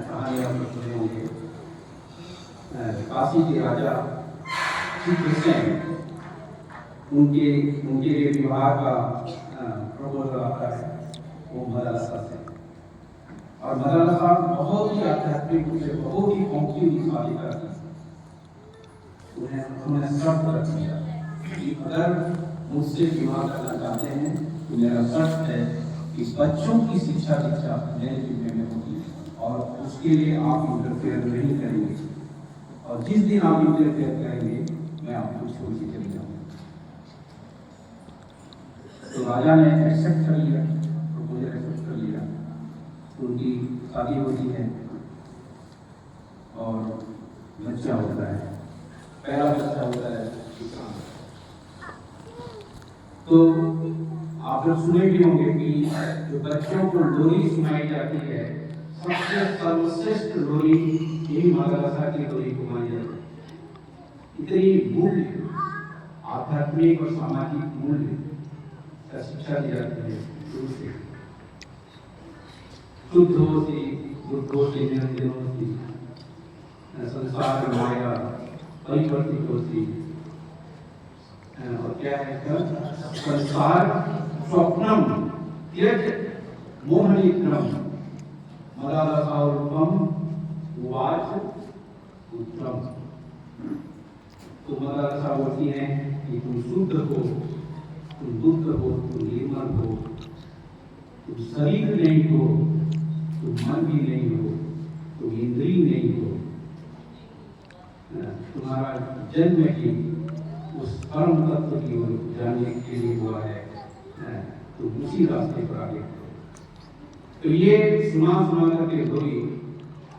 कहानी आप लोग सुने होंगे। काशी के राजा श्री कृष्ण उनके उनके लिए विवाह का प्रपोजल आता है वो मदरसा से। और मदरसा बहुत ही आध्यात्मिक रूप से बहुत ही पहुंची हुई शादी करती है। उन्होंने शर्त रख दिया कि अगर मुझसे विवाह करना चाहते हैं तो मेरा शर्त है कि बच्चों की शिक्षा दीक्षा मेरे जिम्मे में होगी और उसके लिए आप इंटरफेयर नहीं करेंगे, और जिस दिन आप इंटरफेयर करेंगे मैं आपको छोड़ के चले जाऊंगा। तो राजा ने एक्सेप्ट कर लिया, प्रपोजल एक्सेप्ट कर लिया। उनकी शादी होती है और बच्चा होता है, पहला बच्चा होता है किसान। तो आप लोग सुने भी होंगे कि जो बच्चों को लोरी सुनाई जाती है, सबसे सर्वश्रेष्ठ लोरी यही मदरसा की लोरी को मानी जाती है। इतनी मूल्य, आध्यात्मिक और सामाजिक मूल्य का शिक्षा दी जाती है। शुद्ध होती बुद्धोसी निर्जनोसी संसार माया परिवर्तित होती। और क्या है संसार स्वप्नम त्यज मोहनीत्रम मदरसारूपम उवाच उत्तम। तो मदरसा बोलती है कि तुम शुद्ध हो, तुम बुद्ध हो, तुम निर्मल हो, तुम शरीर नहीं हो, तुम मन भी नहीं हो, तुम इंद्रिय नहीं हो। तुम्हारा जन्म ही उस परम तत्व की ओर जानने के लिए हुआ है, तो उसी रास्ते पर आगे। तो ये सुना करके लोरी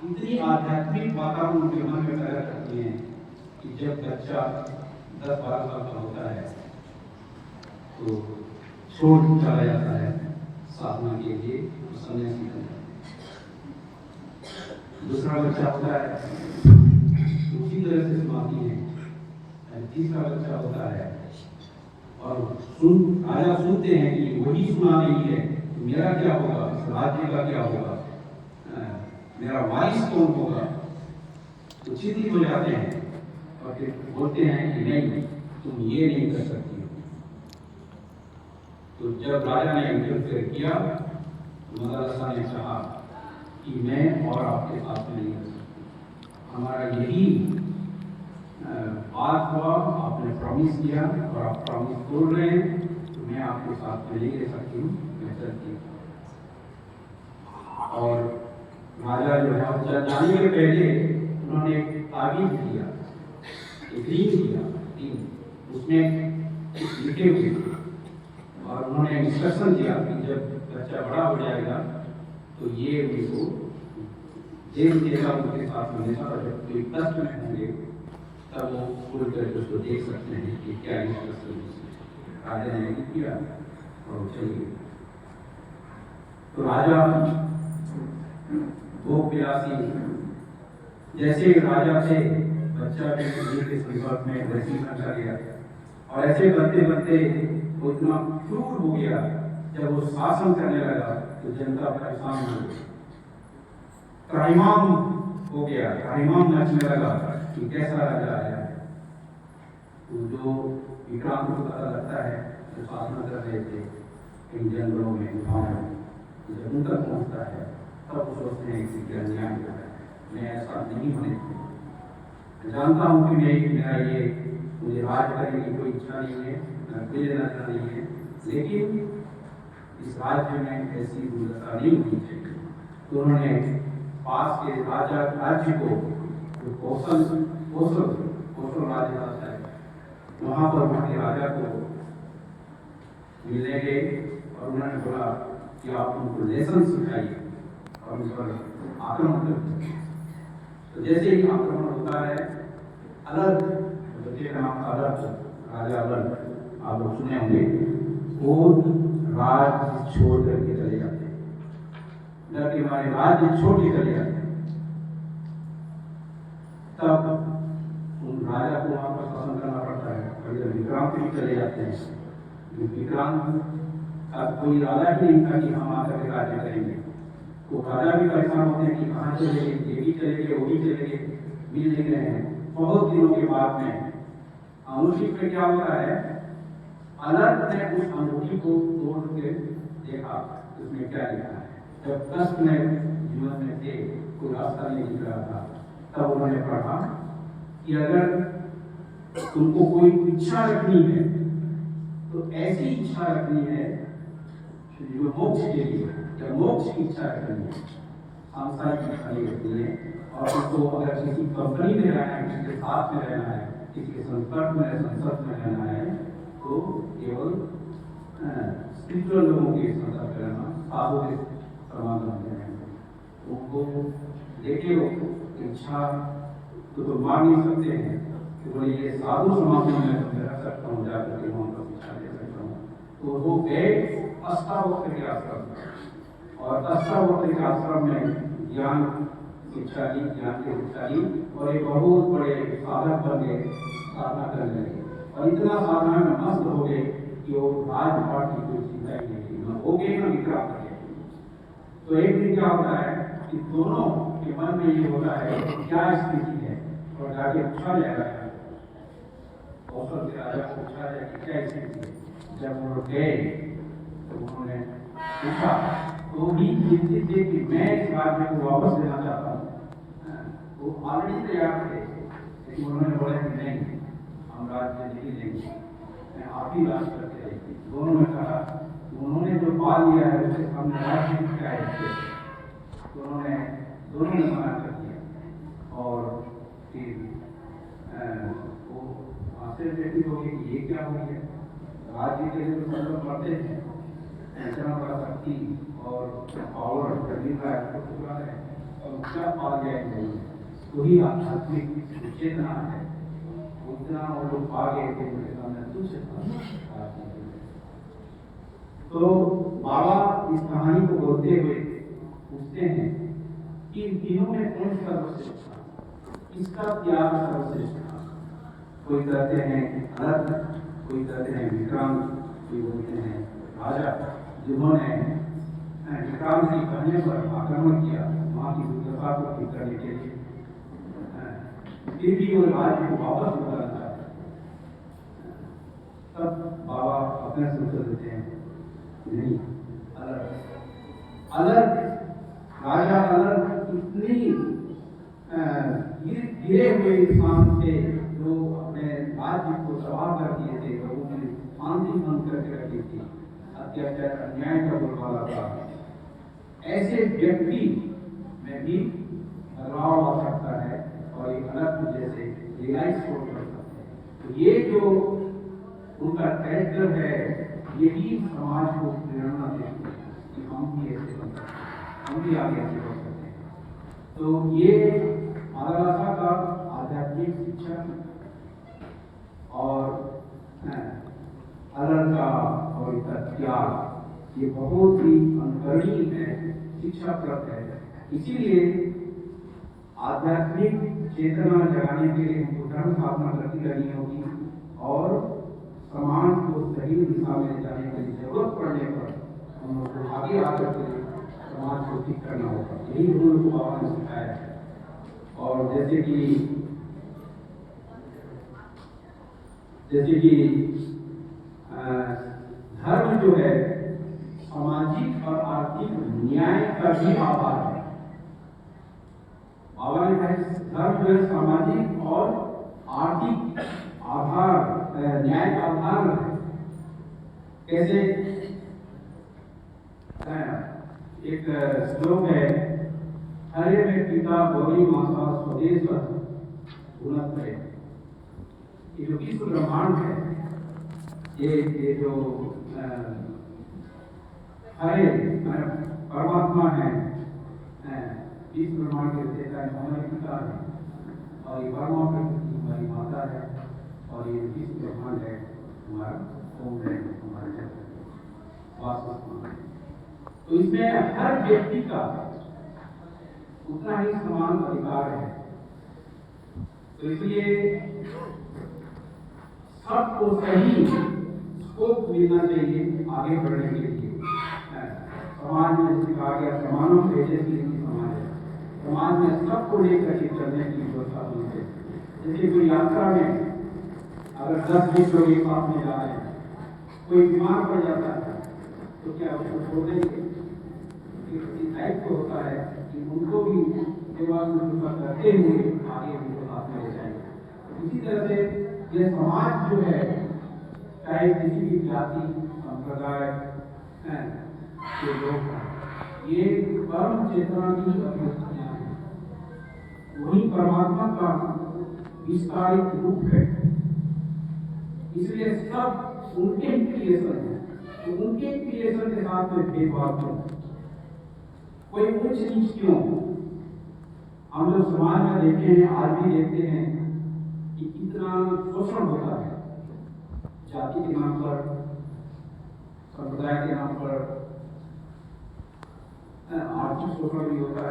इतनी आध्यात्मिक वातावरण उनके मन में पैदा करती हैं कि जब बच्चा 10-12 साल का होता है तो छोड़ चला जाता है साधना के लिए, सन्यासी बन जाता है। दूसरा बच्चा होता है उसी तरह से सुनाती है। तीसरा बच्चा होता है और राजा सुनते हैं कि वही सुना रही है, तो मेरा क्या होगा, इस राज्य का क्या होगा, मेरा वारिस कौन होगा। तो चिंतित हो जाते हैं और फिर बोलते हैं कि नहीं, तुम ये नहीं कर सकती हो। तो जब राजा ने इंटरफेयर किया तो मदरसा ने कहा कि मैं और आपके साथ नहीं कर सकती, हमारा यही बात हुआ, आपने प्रॉमिस किया और आप प्रॉमिस तोड़ रहे हैं, तो मैं आपके साथ में नहीं रह सकती हूँ, मैं चलती हूँ। और राजा जो है जाने के पहले उन्होंने एक ताबीज दिया, एक रीन दिया, उसमें लिखे हुए थे और उन्होंने इंस्ट्रक्शन दिया कि जब बच्चा बड़ा हो जाएगा तो ये उनको जेल देगा, उनके साथ में हमेशा, और जब कोई कष्ट में होंगे तब वो खुल करके उसको देख सकते हैं कि क्या इंस्ट्रक्शन राजा ने किया और चलिए। तो राजा वो पिलासी जैसे राजा थे, बच्चा भी के संपर्क में वैसे ही बचा गया और ऐसे बनते बनते वो इतना क्रूर हो गया, जब वो शासन करने लगा तो जनता परेशान हो गई, त्राहिमाम हो गया, त्राहिमाम नचने लगा कि कैसा राजा आया है। तो जो विक्रांत को पता लगता है जो शासन कर रहे थे इन जंगलों में, गाँव में, जब उन तक पहुँचता है तब वो सोचते हैं कि क्या न्याय हो रहा है, मैं ऐसा नहीं होने दूंगा। जानता हूँ कि मेरा ये मुझे राज करने की कोई इच्छा नहीं है, कोई लेना नहीं है, लेकिन इस राज्य में ऐसी दुर्दशा नहीं होनी चाहिए। तो उन्होंने पास के राज्य को जो कौशल राज्य आता है, वहाँ पर वहाँ के राजा को मिलने गए और उन्होंने बोला कि आप उनको लेसन सिखाइए और उन पर आक्रमण करते। तो जैसे ही आक्रमण होता है, अलग बच्चे का नाम अलग, राजा अलग, आप लोग सुने होंगे, वो राज्य छोड़ करके चले जाते हैं, डर के मारे राज्य छोड़ के चले जाते हैं। तब उन राजा को वहां पर शासन करना पड़ता है। और जब विक्रांत भी चले जाते हैं, विक्रांत अब कोई इरादा ही नहीं था कि हम आकर के राज्य करेंगे, तो राजा भी परेशान होते हैं कि कहाँ चले गए, ये भी चले गए, वो भी चले गए, मिल नहीं रहे हैं। बहुत दिनों के बाद में अंगूठी पे क्या होता है, अलग ने उस अंगूठी को तोड़ के देखा उसमें क्या लिखा है। जब कष्ट में जीवन में थे, कोई रास्ता नहीं दिख रहा था, तब उन्होंने पढ़ा कि अगर तुमको कोई इच्छा रखनी है तो ऐसी इच्छा रखनी है जो मोक्ष के लिए, या मोक्ष की इच्छा रखनी है, सांसारिक इच्छा नहीं रखनी है। और उसको अगर किसी कंपनी में रहना है, किसी के साथ में रहना है, किसी के संपर्क में, संसद में रहना है, तो केवल स्पिरिचुअल लोगों के संपर्क रहना, साधु के समागम में रहना। उनको देखे वो इच्छा तो मांग नहीं सकते हैं कि बोले ये साधु समागम में तो रख सकता हूँ, जाकर के वहाँ पर शिक्षा दे सकता हूँ। तो वो गए अष्टावक्र के आश्रम, और अष्टावक्र के आश्रम में ज्ञान शिक्षा ली, ज्ञान की शिक्षा ली, और एक बहुत बड़े साधक बन गए, साधना करने लगे। और इतना साधना में मस्त हो गए कि वो राजपाट की कोई चिंता ही नहीं थी, हो गए ना विक्रांत के। तो एक दिन क्या होता है कि दोनों के मन में ये होता है क्या स्थिति है, और जाके पूछा जाएगा, कौशल के राजा को पूछा जाए कि क्या स्थिति है। जब वो गए तो उन्होंने पूछा, तो भी चिंतित थे कि मैं इस राज्य को वापस लेना चाहता हूँ। वो ऑलरेडी तैयार थे, लेकिन उन्होंने बोला कि नहीं, हम राज्य नहीं लेंगे, आप ही राज करते रहेंगे। दोनों ने कहा, उन्होंने जो पा लिया है उसके सामने राज्य क्या है, तो उन्होंने दोनों ने मना कर दिया। और फिर वो आश्चर्यचकित हो गए कि ये क्या हो गया, राज्य के लिए तो सब पढ़ते हैं, इतना बड़ा शक्ति और पावर मिल रहा है, और क्या पा गया है, वही आध्यात्मिक चेतना है, उतना वो लोग पा गए थे उनके सामने तुच्छ। तो बाबा इस कहानी को बोलते हुए पूछते हैं कि इन तीनों में कौन सर्वश्रेष्ठ था, इसका त्याग सर्वश्रेष्ठ था। कोई कहते हैं अलग, कोई कहते हैं विक्रांत, कोई बोलते हैं राजा, जिन्होंने विक्रांत की कहने पर आक्रमण किया वहाँ की दुर्दशा को ठीक करने के लिए, फिर भी वो राज्य को वापस लौटाना चाहते। तब बाबा अपने से उत्तर देते हैं, नहीं, अलग अलग राजा अलग इतनी गिरे हुए इंसान थे जो अपने राज्य को तबाह कर दिए थे, लोगों ने शांति भंग करके रखी थी, अत्याचार अन्याय का बोलबाला था। ऐसे व्यक्ति में भी बदलाव आ सकता है और एक अलग जैसे रिलाइज कर सकते हैं। तो ये जो उनका कैरेक्टर है, यही समाज को प्रेरणा देती है कि हम भी ऐसे बन सकते हैं, हम भी आगे ऐसे बढ़ सकते हैं। तो ये मादालासा का आध्यात्मिक शिक्षा और अलग का और इसका त्याग, ये बहुत ही अनुकरणीय है, शिक्षाप्रद है। इसीलिए आध्यात्मिक चेतना जगाने के लिए हमको धर्म साधना करती रहनी होगी, और समाज को सही दिशा में ले जाने की जरूरत पड़ने पर हम लोग को आगे आकर के समाज को ठीक करना होगा। यही हम लोग को बाबा ने सिखाया है। और जैसे कि धर्म जो है सामाजिक और आर्थिक न्याय का भी आधार है। बाबा ने कहा धर्म जो है सामाजिक और आर्थिक आधार, न्याय का आधार है। कैसे? एक श्लोक है, हरे में पिता गौरी माता स्वदेश उन्नत है। ये जो विश्व ब्रह्मांड है, ये जो हरे परमात्मा है, विश्व ब्रह्मांड के रचयिता हमारे पिता है, और ये परमा प्रकृति हमारी माता है, और ये विश्व ब्रह्मांड है हमारा ओम है, हमारा वास्तव है। तो इसमें हर व्यक्ति का उतना ही समान अधिकार है। तो इसलिए सबको सही स्कोप मिलना चाहिए आगे बढ़ने के लिए। समाज में जैसे कहा गया समानम भेजे की समाज है, समाज में सबको लेकर के चलने की व्यवस्था होनी चाहिए। जैसे कोई यात्रा में अगर 10-20 लोग एक साथ में जा रहे हैं, कोई बीमार पड़ जाता है तो क्या उसको छोड़ देंगे? दायित्व होता है कि उनको भी सेवा शुश्रूषा करते हुए आगे उनको साथ में ले जाएंगे। इसी तरह से यह समाज जो है, चाहे किसी भी जाति संप्रदाय के लोग, ये परम चेतना की अभिव्यक्तियां हैं, वही परमात्मा का विस्तारित रूप है। इसलिए सब उनके ही क्रिएशन है, तो उनके क्रिएशन के साथ में भेदभाव क्यों, कोई उच्च नीच क्यों? हम लोग समाज में देखते हैं, आज भी देखते हैं कि कितना शोषण होता है जाति के नाम पर, संप्रदाय के नाम पर, आर्थिक शोषण भी होता है।